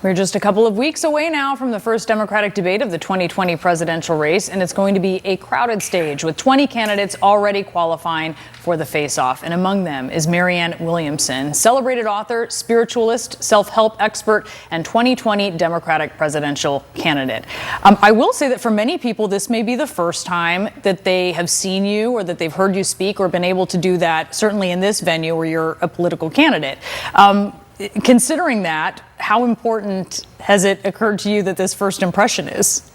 We're just a couple of weeks away now from the first Democratic debate of the 2020 presidential race, and it's going to be a crowded stage with 20 candidates already qualifying for the face-off. And among them is Marianne Williamson, celebrated author, spiritualist, self-help expert, and 2020 Democratic presidential candidate. I will say that for many people, this may be the first time that they have seen you or that they've heard you speak or been able to do that, certainly in this venue where you're a political candidate. Considering that, how important has it occurred to you that this first impression is?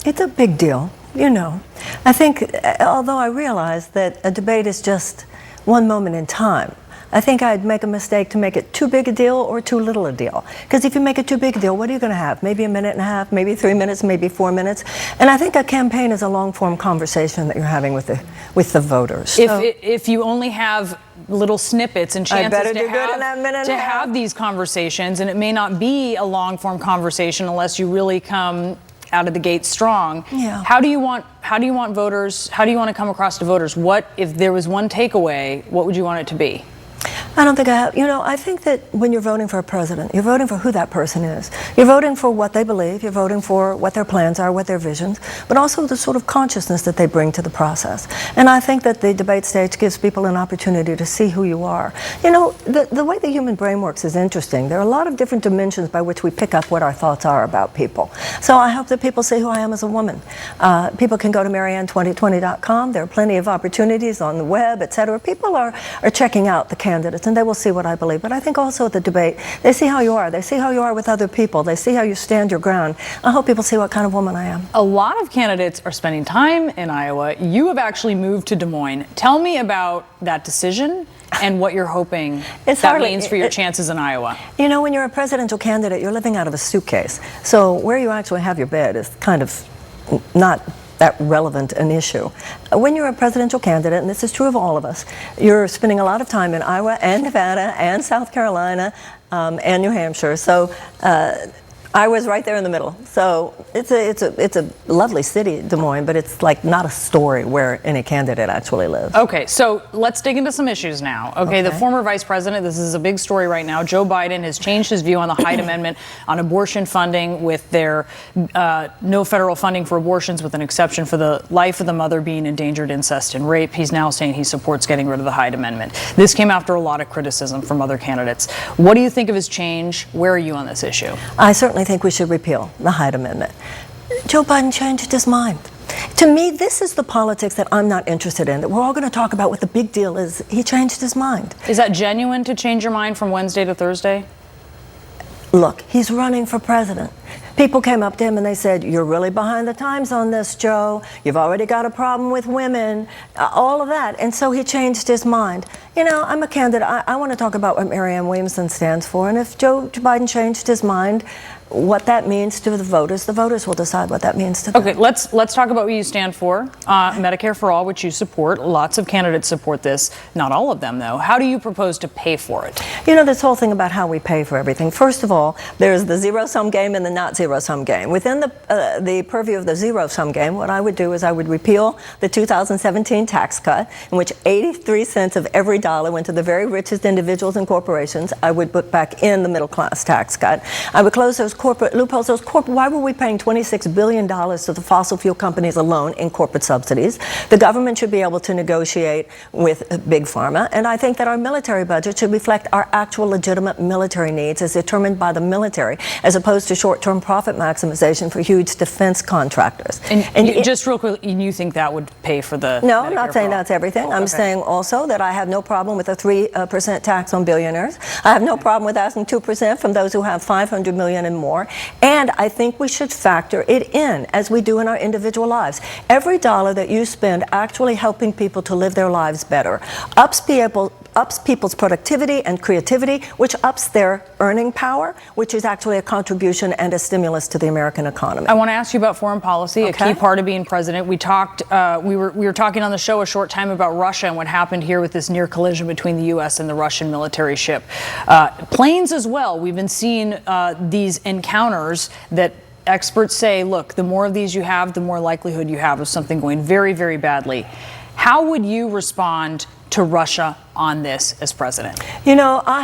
It's a big deal, you know. I think, although I realize that a debate is just one moment in time, I think I'd make a mistake to make it too big a deal or too little a deal. Because if you make it too big a deal, what are you going to have? Maybe a minute and a half, maybe 3 minutes, maybe 4 minutes. And I think a campaign is a long-form conversation that you're having with the voters. If you only have little snippets and chances to have these conversations, and it may not be a long-form conversation unless you really come out of the gate strong. Yeah. How do you want voters? How do you want to come across to voters? What if there was one takeaway? What would you want it to be? I don't think I have. You know, I think that when you're voting for a president, you're voting for who that person is. You're voting for what they believe. You're voting for what their plans are, what their visions, but also the sort of consciousness that they bring to the process. And I think that the debate stage gives people an opportunity to see who you are. You know, the way the human brain works is interesting. There are a lot of different dimensions by which we pick up what our thoughts are about people. So I hope that people see who I am as a woman. People can go to Marianne2020.com. There are plenty of opportunities on the web, etc. People are checking out the candidates, and they will see what I believe. But I think also at the debate, they see how you are. They see how you are with other people. They see how you stand your ground. I hope people see what kind of woman I am. A lot of candidates are spending time in Iowa. You have actually moved to Des Moines. Tell me about that decision and what you're hoping that means for your chances in Iowa. You know, when you're a presidential candidate, you're living out of a suitcase. So where you actually have your bed is kind of not that relevant an issue. When you're a presidential candidate, and this is true of all of us, you're spending a lot of time in Iowa and Nevada and South Carolina and New Hampshire. So I was right there in the middle. So it's a lovely city, Des Moines, but it's like not a story where any candidate actually lives. Okay, so let's dig into some issues now. Okay, the former vice president, this is a big story right now. Joe Biden has changed his view on the Hyde Amendment on abortion funding, with their no federal funding for abortions, with an exception for the life of the mother being endangered, incest, and rape. He's now saying he supports getting rid of the Hyde Amendment. This came after a lot of criticism from other candidates. What do you think of his change? Where are you on this issue? I certainly think we should repeal the Hyde Amendment. Joe Biden changed his mind. To me, this is the politics that I'm not interested in, that we're all going to talk about what the big deal is. He changed his mind. Is that genuine, to change your mind from Wednesday to Thursday? Look, he's running for president. People came up to him and they said, "You're really behind the times on this, Joe. You've already got a problem with women," all of that. And so he changed his mind. You know, I'm a candidate. I want to talk about what Marianne Williamson stands for. And if Joe Biden changed his mind, what that means to the voters will decide what that means to them. Okay, let's talk about what you stand for. Medicare for All, which you support. Lots of candidates support this. Not all of them, though. How do you propose to pay for it? You know, this whole thing about how we pay for everything. First of all, there's the zero-sum game and the not zero-sum game. Within the purview of the zero-sum game, what I would do is I would repeal the 2017 tax cut, in which 83 cents of every dollar went to the very richest individuals and corporations. I would put back in the middle-class tax cut. I would close those corporate loopholes. Why were we paying $26 billion to the fossil fuel companies alone in corporate subsidies? The government should be able to negotiate with Big Pharma, and I think that our military budget should reflect our actual legitimate military needs as determined by the military, as opposed to short-term profit maximization for huge defense contractors. And just real quick, you think that would pay for the No, Medicare I'm not saying that's everything. I'm saying also that I have no problem with a 3% tax on billionaires. I have no problem with asking 2% from those who have $500 million and more. And I think we should factor it in, as we do in our individual lives. Every dollar that you spend actually helping people to live their lives better ups people's productivity and creativity, which ups their earning power, which is actually a contribution and a stimulus to the American economy. I want to ask you about foreign policy, a key part of being president. We talked, we were talking on the show a short time about Russia and what happened here with this near collision between the U.S. and the Russian military ship. Planes as well. We've been seeing these encounters that experts say, look, the more of these you have, the more likelihood you have of something going very, very badly. How would you respond to Russia on this as president? You know, I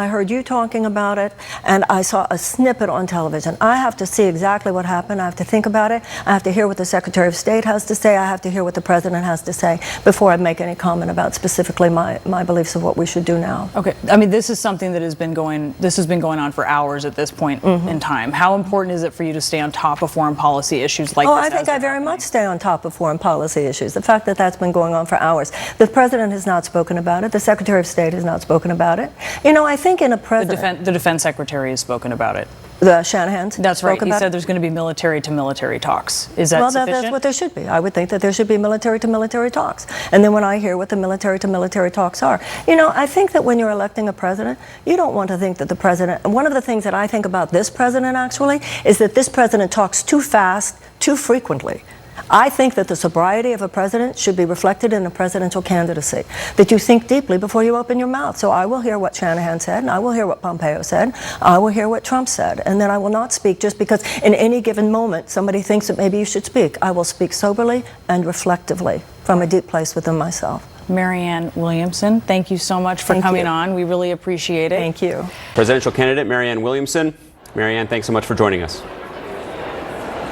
heard you talking about it, and I saw a snippet on television. I have to see exactly what happened. I have to think about it. I have to hear what the Secretary of State has to say. I have to hear what the president has to say before I make any comment about specifically my beliefs of what we should do now. Okay, I mean, this is something that has been going on for hours at this point in time. How important is it for you to stay on top of foreign policy issues like this? I think I very much stay on top of foreign policy issues. The fact that that's been going on for hours. The president has not spoken about it. The Secretary of State has not spoken about it. You know, I think in a president... The defense secretary has spoken about it. The Shanahan's That's right. He said there's going to be military-to-military talks. Is that sufficient? Well, that's what there should be. I would think that there should be military-to-military talks. And then when I hear what the military-to-military talks are, you know, I think that when you're electing a president, you don't want to think that the president... One of the things that I think about this president, actually, is that this president talks too fast, too frequently. I think that the sobriety of a president should be reflected in a presidential candidacy, that you think deeply before you open your mouth. So I will hear what Shanahan said, and I will hear what Pompeo said, I will hear what Trump said, and then I will not speak just because in any given moment somebody thinks that maybe you should speak. I will speak soberly and reflectively from a deep place within myself. Marianne Williamson, thank you so much for coming on. We really appreciate it. Thank you. Presidential candidate Marianne Williamson. Marianne, thanks so much for joining us.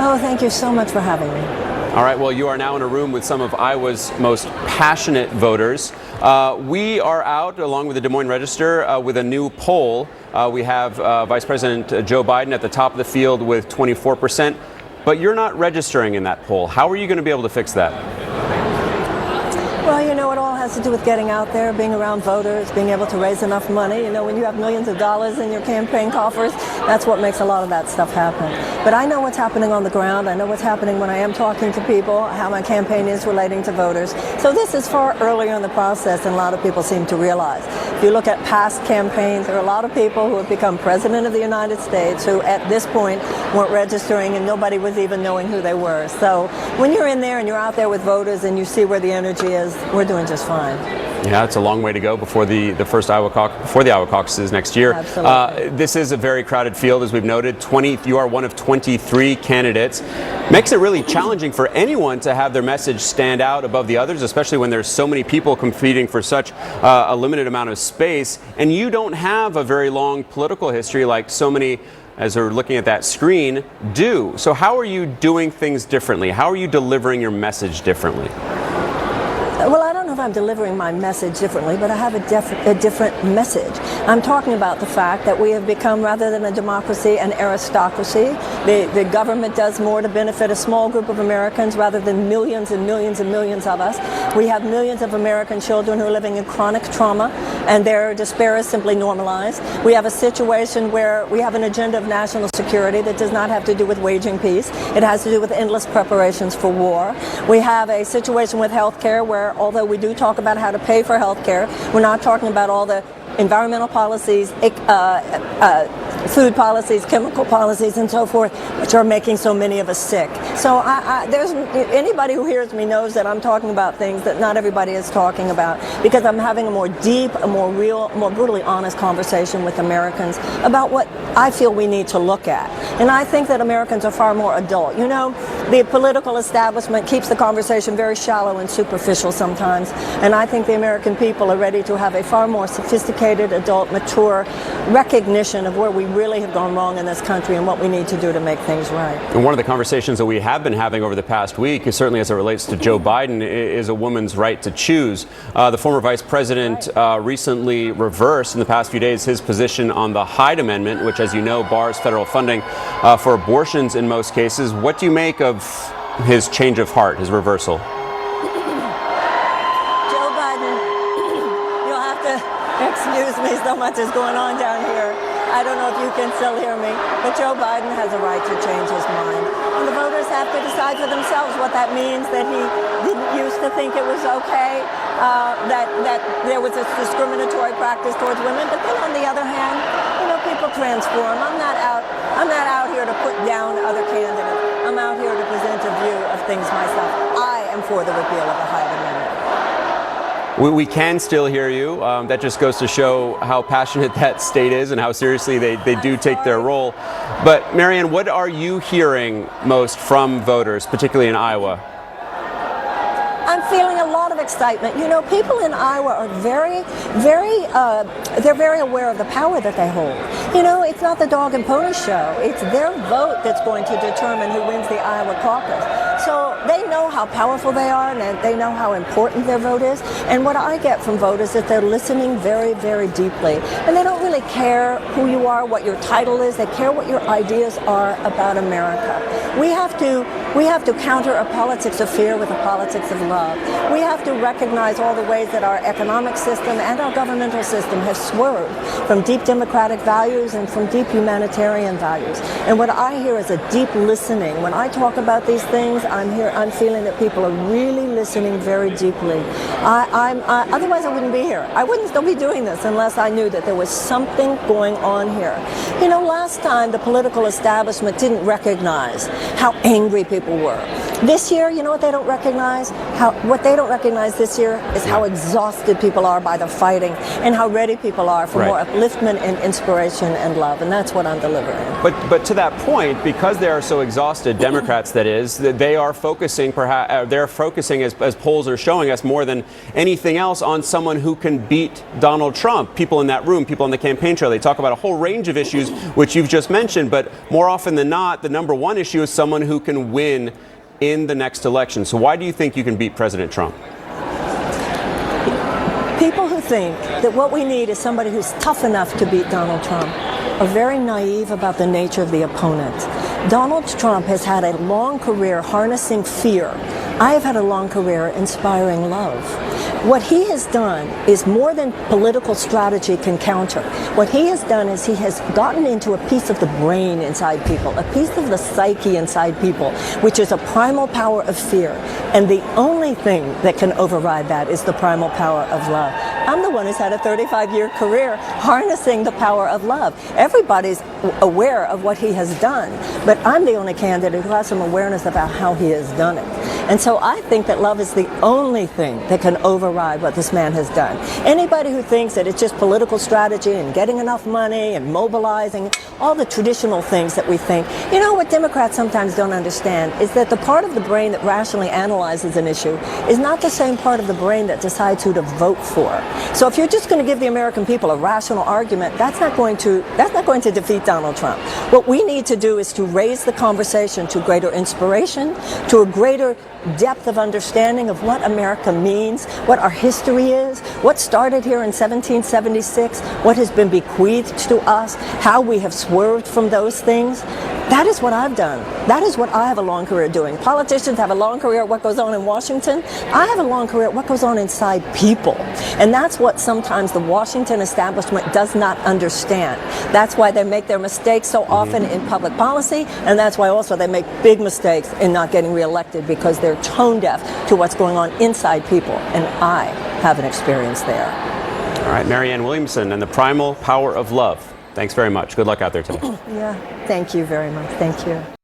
Oh, thank you so much for having me. All right, well, you are now in a room with some of Iowa's most passionate voters. We are out, along with the Des Moines Register, with a new poll. We have Vice President Joe Biden at the top of the field with 24%, but you're not registering in that poll. How are you going to be able to fix that? Well, you know, it all has to do with getting out there, being around voters, being able to raise enough money. You know, when you have millions of dollars in your campaign coffers, that's what makes a lot of that stuff happen. But I know what's happening on the ground. I know what's happening when I am talking to people, how my campaign is relating to voters. So this is far earlier in the process than a lot of people seem to realize. If you look at past campaigns, there are a lot of people who have become president of the United States who at this point weren't registering and nobody was even knowing who they were. So when you're in there and you're out there with voters and you see where the energy is, we're doing just fine. Yeah, it's a long way to go before the Iowa caucuses next year. Absolutely. This is a very crowded field, as we've noted. You are one of 23 candidates. Makes it really challenging for anyone to have their message stand out above the others, especially when there's so many people competing for such a limited amount of space. And you don't have a very long political history like so many, as we're looking at that screen, do. So how are you doing things differently? How are you delivering your message differently? Well, I don't know if I'm delivering my message differently, but I have a different message. I'm talking about the fact that we have become, rather than a democracy, an aristocracy. The government does more to benefit a small group of Americans rather than millions and millions and millions of us. We have millions of American children who are living in chronic trauma, and their despair is simply normalized. We have a situation where we have an agenda of national security that does not have to do with waging peace. It has to do with endless preparations for war. We have a situation with health care where, although we do talk about how to pay for health care, we're not talking about all the environmental policies, food policies, chemical policies, and so forth, which are making so many of us sick. So there's anybody who hears me knows that I'm talking about things that not everybody is talking about, because I'm having a more deep, a more real, more brutally honest conversation with Americans about what I feel we need to look at. And I think that Americans are far more adult. You know, the political establishment keeps the conversation very shallow and superficial sometimes, and I think the American people are ready to have a far more sophisticated, adult, mature recognition of where we really have gone wrong in this country and what we need to do to make things right. And one of the conversations that we have been having over the past week, certainly as it relates to Joe Biden, is a woman's right to choose. The former vice president recently reversed in the past few days his position on the Hyde Amendment, which, as you know, bars federal funding for abortions in most cases. What do you make of his change of heart, his reversal? Joe Biden, you'll have to excuse me, so much is going on down here. I don't know if you can still hear me, but Joe Biden has a right to change his mind. And the voters have to decide for themselves what that means, that he didn't used to think it was okay, that there was a discriminatory practice towards women. But then on the other hand, you know, people transform. I'm not out here to put down other candidates. I'm out here to present a view of things myself. I am for the repeal of the Hyde Amendment. We can still hear you. That just goes to show how passionate that state is and how seriously they do take their role. But Marianne, what are you hearing most from voters, particularly in Iowa? I'm feeling a lot of excitement. You know, people in Iowa are they're very aware of the power that they hold. You know, it's not the dog and pony show. It's their vote that's going to determine who wins the Iowa caucus. So they know how powerful they are, and they know how important their vote is. And what I get from voters is that they're listening very, very deeply. And they don't really care who you are, what your title is. They care what your ideas are about America. We have to counter a politics of fear with a politics of love. We have to recognize all the ways that our economic system and our governmental system have swerved from deep democratic values and from deep humanitarian values. And what I hear is a deep listening. When I talk about these things, I'm feeling that people are really listening very deeply. Otherwise I wouldn't be here. I wouldn't still be doing this unless I knew that there was something going on here. You know, last time the political establishment didn't recognize how angry people were. This year, you know what they don't recognize? What they don't recognize this year is how exhausted people are by the fighting and how ready people are for more upliftment and inspiration and love. And that's what I'm delivering. But to that point, because they are so exhausted, Democrats that is, they are focusing as polls are showing us more than anything else on someone who can beat Donald Trump. People in that room, people on the campaign trail, they talk about a whole range of issues which you've just mentioned, but more often than not, the number one issue is someone who can win in the next election. So why do you think you can beat President Trump? People who think that what we need is somebody who's tough enough to beat Donald Trump are very naive about the nature of the opponent. Donald Trump has had a long career harnessing fear. I have had a long career inspiring love. What he has done is more than political strategy can counter. What he has done is he has gotten into a piece of the brain inside people, a piece of the psyche inside people, which is a primal power of fear. And the only thing that can override that is the primal power of love. I'm the one who's had a 35-year career harnessing the power of love. Everybody's aware of what he has done, but I'm the only candidate who has some awareness about how he has done it. And so I think that love is the only thing that can override what this man has done. Anybody who thinks that it's just political strategy and getting enough money and mobilizing, all the traditional things that we think. You know, what Democrats sometimes don't understand is that the part of the brain that rationally analyzes an issue is not the same part of the brain that decides who to vote for. So if you're just going to give the American people a rational argument, that's not going to defeat Donald Trump. What we need to do is to raise the conversation to greater inspiration, to a greater depth of understanding of what America means, what our history is, what started here in 1776, what has been bequeathed to us, how we have swerved from those things. That is what I've done. That is what I have a long career doing. Politicians have a long career at what goes on in Washington. I have a long career at what goes on inside people. And that's what sometimes the Washington establishment does not understand. That's why they make their mistakes so often in public policy, and that's why also they make big mistakes in not getting reelected, because they're tone deaf to what's going on inside people. And I have an experience there. All right, Marianne Williamson and the primal power of love. Thanks very much. Good luck out there today. Yeah, thank you very much. Thank you.